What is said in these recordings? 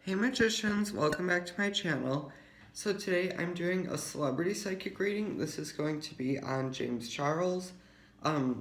Hey magicians, welcome back to my channel. So today I'm doing a celebrity psychic reading. This is going to be on James Charles.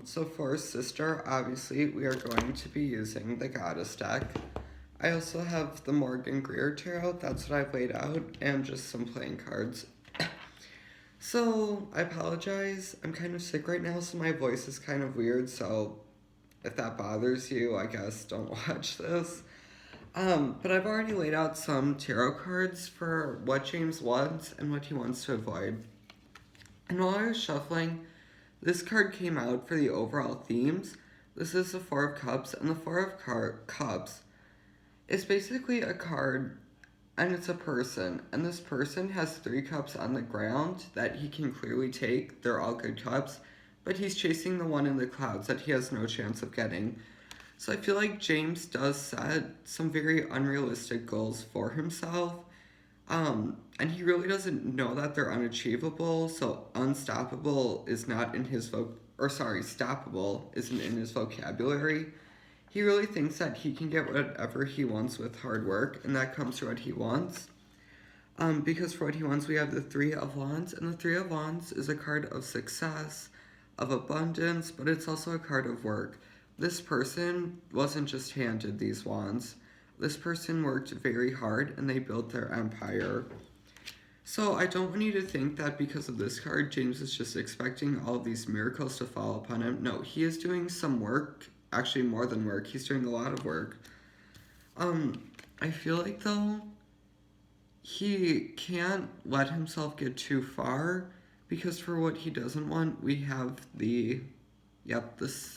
So for his sister, obviously, we are going to be using the Goddess deck. I also have the Morgan Greer Tarot, that's what I've laid out, and just some playing cards. So, I apologize, I'm kind of sick right now, so my voice is kind of weird, so if that bothers you, I guess don't watch this. But I've already laid out some tarot cards for what James wants and what he wants to avoid. And while I was shuffling, this card came out for the overall themes. This is the Four of Cups, and the Four of Cups is basically a card, and it's a person, and this person has three cups on the ground that he can clearly take. They're all good cups, but he's chasing the one in the clouds that he has no chance of getting. So I feel like James does set some very unrealistic goals for himself. And he really doesn't know that they're unachievable, so unstoppable is not in his stoppable isn't in his vocabulary. He really thinks that he can get whatever he wants with hard work, and that comes through what he wants. Because for what he wants, we have the Three of Wands, and the Three of Wands is a card of success, of abundance, but it's also a card of work. This person wasn't just handed these wands. This person worked very hard and they built their empire. So I don't want you to think that because of this card, James is just expecting all of these miracles to fall upon him. No, he is doing some work, actually more than work. He's doing a lot of work. I feel like though, he can't let himself get too far because for what he doesn't want, we have this.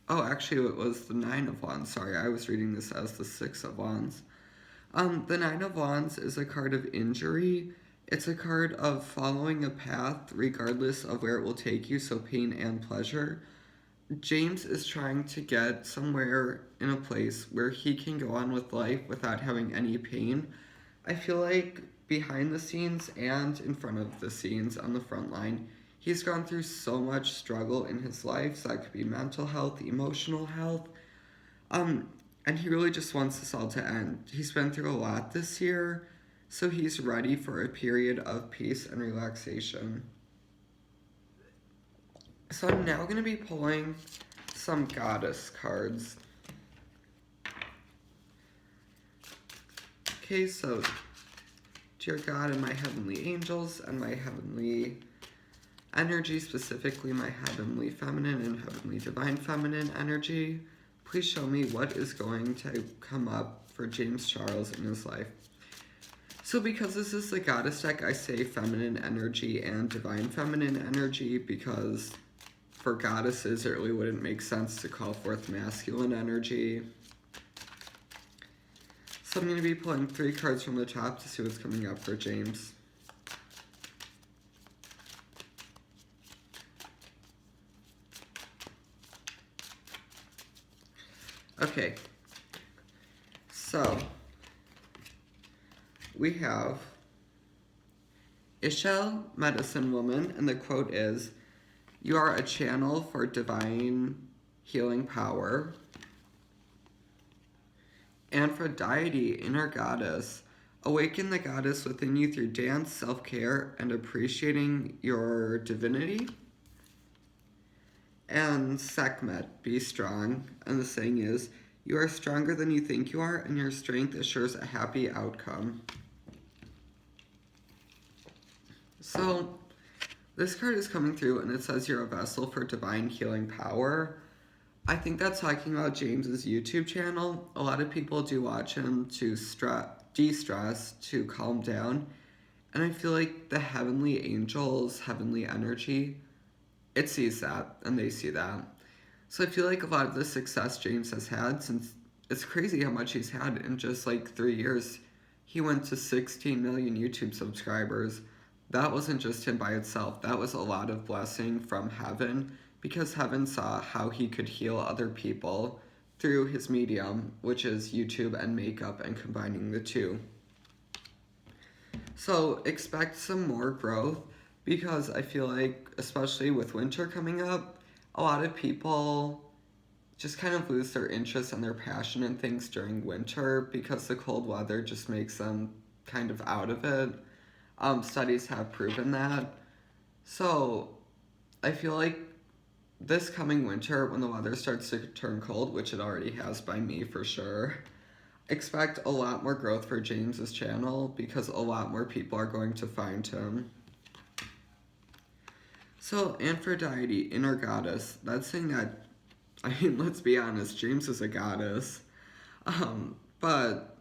Oh, actually, it was the Nine of Wands. Sorry, I was reading this as the Six of Wands. The Nine of Wands is a card of injury. It's a card of following a path regardless of where it will take you, so pain and pleasure. James is trying to get somewhere in a place where he can go on with life without having any pain. I feel like behind the scenes and in front of the scenes on the front line, he's gone through so much struggle in his life, so that could be mental health, emotional health, and he really just wants this all to end. He's been through a lot this year, so he's ready for a period of peace and relaxation. So I'm now going to be pulling some goddess cards. Okay, so dear God and my heavenly angels and my heavenly energy, specifically my heavenly feminine and heavenly divine feminine energy, please show me what is going to come up for James Charles in his life. So because this is the goddess deck, I say feminine energy and divine feminine energy because for goddesses, it really wouldn't make sense to call forth masculine energy. So I'm going to be pulling 3 cards from the top to see what's coming up for James. Okay, so we have Ishel, medicine woman, and the quote is, "You are a channel for divine healing power." And for deity, inner goddess, awaken the goddess within you through dance, self-care, and appreciating your divinity. And Sekhmet, be strong. And the saying is, you are stronger than you think you are, and your strength assures a happy outcome. So, this card is coming through, and it says you're a vessel for divine healing power. I think that's talking about James's YouTube channel. A lot of people do watch him to de-stress, to calm down. And I feel like the heavenly angels, heavenly energy, it sees that, and they see that. So I feel like a lot of the success James has had, since it's crazy how much he's had in just like 3 years. He went to 16 million YouTube subscribers. That wasn't just him by itself. That was a lot of blessing from heaven, because heaven saw how he could heal other people through his medium, which is YouTube and makeup and combining the two. So expect some more growth, because I feel like, especially with winter coming up, a lot of people just kind of lose their interest and their passion in things during winter because the cold weather just makes them kind of out of it. Studies have proven that. So I feel like this coming winter, when the weather starts to turn cold, which it already has by me for sure, expect a lot more growth for James's channel because a lot more people are going to find him. So, Aphrodite, inner goddess, that's saying that, I mean, let's be honest, James is a goddess. But,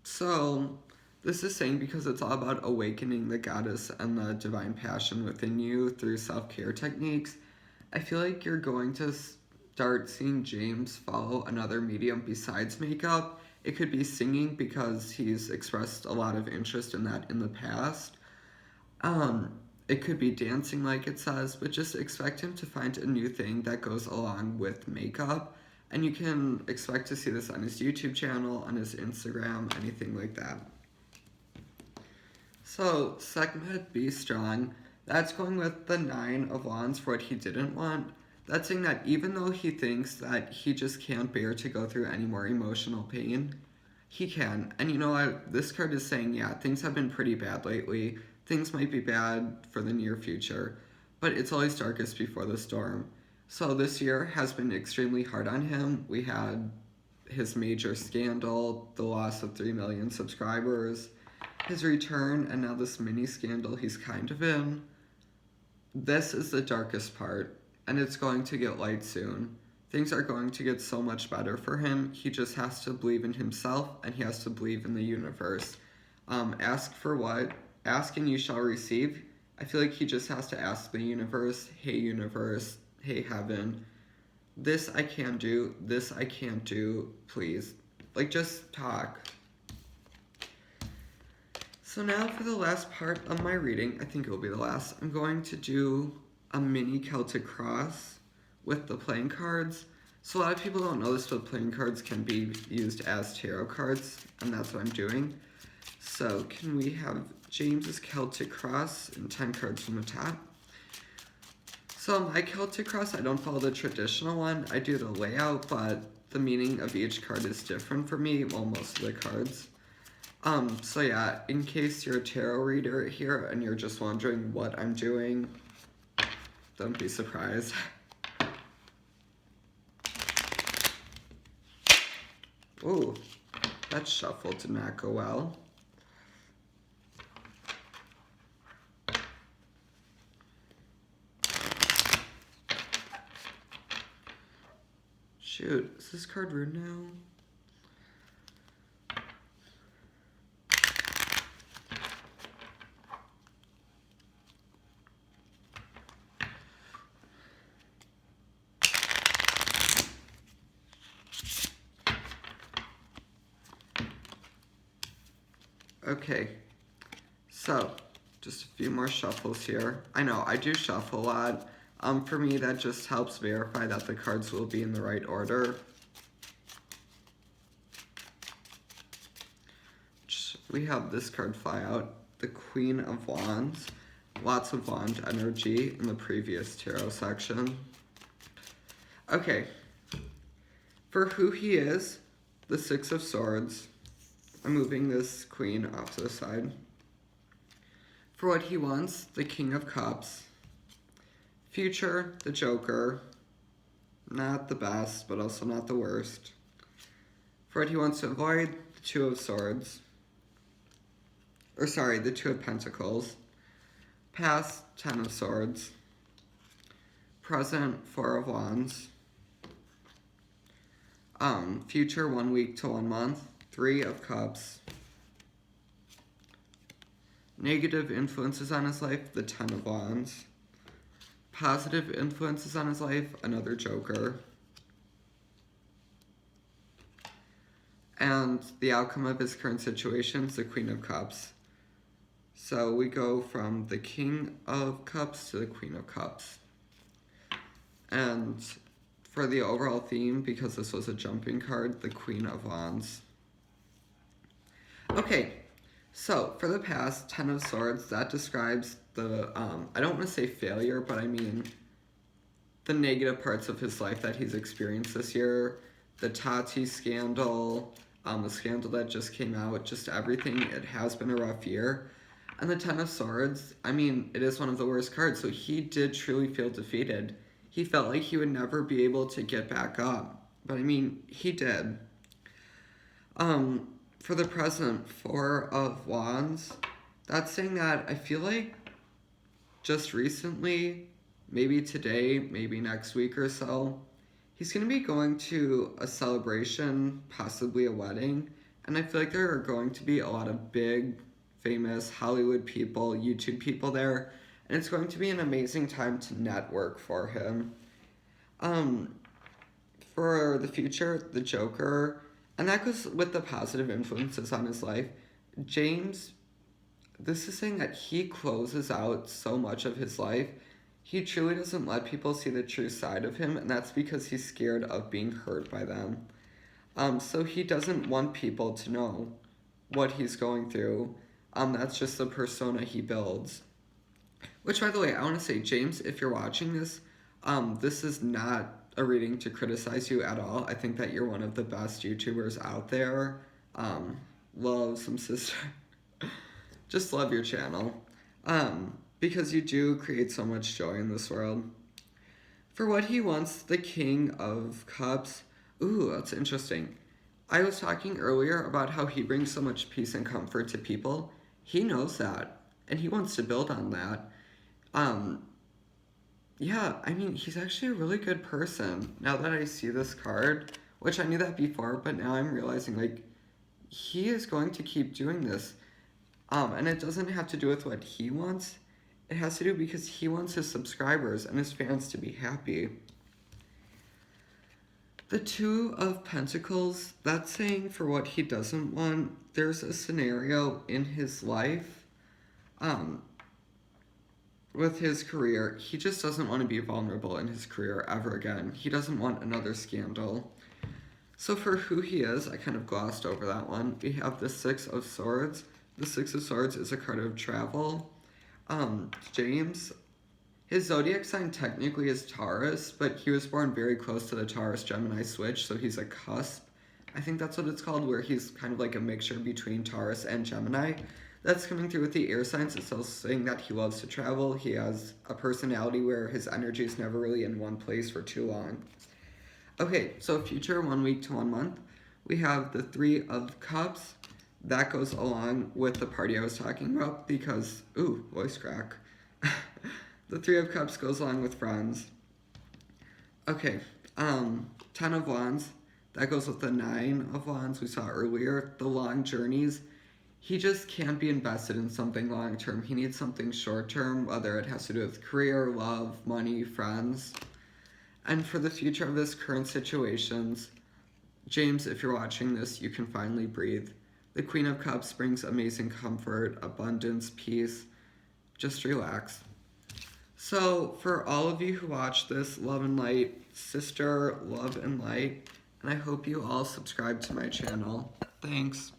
so, this is saying because it's all about awakening the goddess and the divine passion within you through self-care techniques. I feel like you're going to start seeing James follow another medium besides makeup. It could be singing because he's expressed a lot of interest in that in the past. It could be dancing like it says, but just expect him to find a new thing that goes along with makeup. And you can expect to see this on his YouTube channel, on his Instagram, anything like that. So, Sekhmet, be strong. That's going with the 9 of Wands for what he didn't want. That's saying that even though he thinks that he just can't bear to go through any more emotional pain, he can. And you know what? This card is saying, yeah, things have been pretty bad lately. Things might be bad for the near future, but it's always darkest before the storm. So this year has been extremely hard on him. We had his major scandal, the loss of 3 million subscribers, his return, and now this mini scandal he's kind of in. This is the darkest part, and it's going to get light soon. Things are going to get so much better for him. He just has to believe in himself, and he has to believe in the universe. Ask for what? Ask and you shall receive. I feel like he just has to ask the universe, hey heaven, this I can do, this I can't do, please. Like, just talk. So now for the last part of my reading, I think it will be the last, I'm going to do a mini Celtic cross with the playing cards. So a lot of people don't know this, but playing cards can be used as tarot cards, and that's what I'm doing. So can we have James's Celtic cross and 10 cards from the top? So my Celtic cross, I don't follow the traditional one. I do the layout, but the meaning of each card is different for me, well, most of the cards. So yeah, in case you're a tarot reader here and you're just wondering what I'm doing, don't be surprised. Ooh, that shuffle did not go well. Shoot, is this card rude now? Okay, so just a few more shuffles here. I know, I do shuffle a lot. For me, that just helps verify that the cards will be in the right order. We have this card fly out, the Queen of Wands. Lots of wand energy in the previous tarot section. Okay, for who he is, the Six of Swords. I'm moving this queen off to the side. For what he wants, the King of Cups. Future, the Joker. Not the best, but also not the worst. For what he wants to avoid, the Two of Swords. Or sorry, the Two of Pentacles. Past, 10 of Swords. Present, 4 of Wands. Future, 1 week to 1 month. 3 of Cups. Negative influences on his life, the 10 of Wands. Positive influences on his life, another Joker. And the outcome of his current situation is the Queen of Cups. So we go from the King of Cups to the Queen of Cups. And for the overall theme, because this was a jumping card, the Queen of Wands. Okay, so for the past, 10 of Swords, that describes the, I don't want to say failure, but I mean the negative parts of his life that he's experienced this year, the Tati scandal, the scandal that just came out, just everything. It has been a rough year. And the Ten of Swords, I mean, it is one of the worst cards, so he did truly feel defeated. He felt like he would never be able to get back up. But I mean, he did. For the present, Four of Wands, that's saying that I feel like just recently, maybe today, maybe next week or so, he's going to be going to a celebration, possibly a wedding, and I feel like there are going to be a lot of big, famous Hollywood people, YouTube people there, and it's going to be an amazing time to network for him. For the future, the Joker, and that goes with the positive influences on his life. James, this is saying that he closes out so much of his life. He truly doesn't let people see the true side of him, and that's because he's scared of being hurt by them. So he doesn't want people to know what he's going through. That's just the persona he builds. Which, by the way, I want to say, James, if you're watching this, this is not a reading to criticize you at all. I think that you're one of the best YouTubers out there. Love some sister. Just love your channel. Because you do create so much joy in this world. For what he wants, the King of Cups. Ooh, that's interesting. I was talking earlier about how he brings so much peace and comfort to people. He knows that, and he wants to build on that. Yeah, I mean, he's actually a really good person. Now that I see this card, which I knew that before, but now I'm realizing, like, he is going to keep doing this. And it doesn't have to do with what he wants. It has to do because he wants his subscribers and his fans to be happy. The Two of Pentacles, that's saying for what he doesn't want, there's a scenario in his life, with his career. He just doesn't want to be vulnerable in his career ever again. He doesn't want another scandal. So for who he is, I kind of glossed over that one. We have the Six of Swords. The Six of Swords is a card of travel. James, his zodiac sign technically is Taurus, but he was born very close to the Taurus-Gemini switch, so he's a cusp. I think that's what it's called, where he's kind of like a mixture between Taurus and Gemini. That's coming through with the air signs. It's also saying that he loves to travel. He has a personality where his energy is never really in one place for too long. Okay, so future 1 week to 1 month. We have the Three of Cups. That goes along with the party I was talking about because, ooh, voice crack. The Three of Cups goes along with friends. Okay, Ten of Wands. That goes with the Nine of Wands we saw earlier. The long journeys. He just can't be invested in something long term. He needs something short term, whether it has to do with career, love, money, friends. And for the future of his current situations, James, if you're watching this, you can finally breathe. The Queen of Cups brings amazing comfort, abundance, peace. Just relax. So for all of you who watch this, love and light, sister, love and light, and I hope you all subscribe to my channel. Thanks.